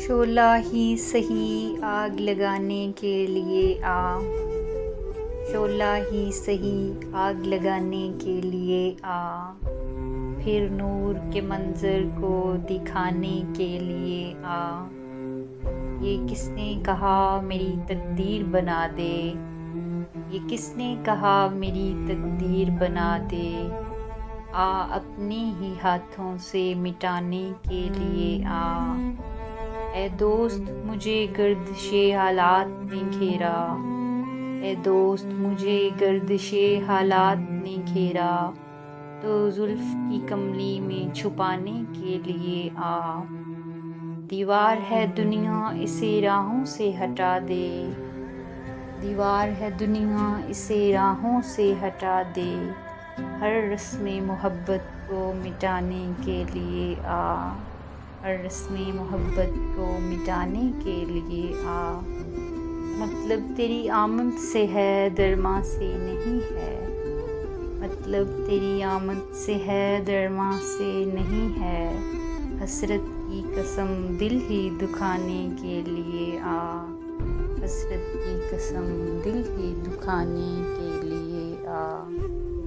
शोला ही सही आग लगाने के लिए आ, शोला ही सही आग लगाने के लिए आ, फिर नूर के मंजर को दिखाने के लिए आ। ये किसने कहा मेरी तकदीर बना दे, ये किसने कहा मेरी तकदीर बना दे, आ अपने ही हाथों से मिटाने के लिए आ। ए दोस्त मुझे गर्दिशे हालात ने घेरा, ए दोस्त मुझे गर्दिशे हालात ने घेरा, तो जुल्फ की कमली में छुपाने के लिए आ। दीवार है दुनिया इसे राहों से हटा दे, दीवार है दुनिया इसे राहों से हटा दे, हर रस्म मोहब्बत को मिटाने के लिए आ, हर रस्म मोहब्बत को मिटाने के लिए आ। मतलब तेरी आमद से है दरमा से नहीं है, मतलब तेरी आमद से है दरमा से नहीं है, हसरत की कसम दिल ही दुखाने के लिए आ, हसरत की कसम दिल ही दुखाने के लिए आ।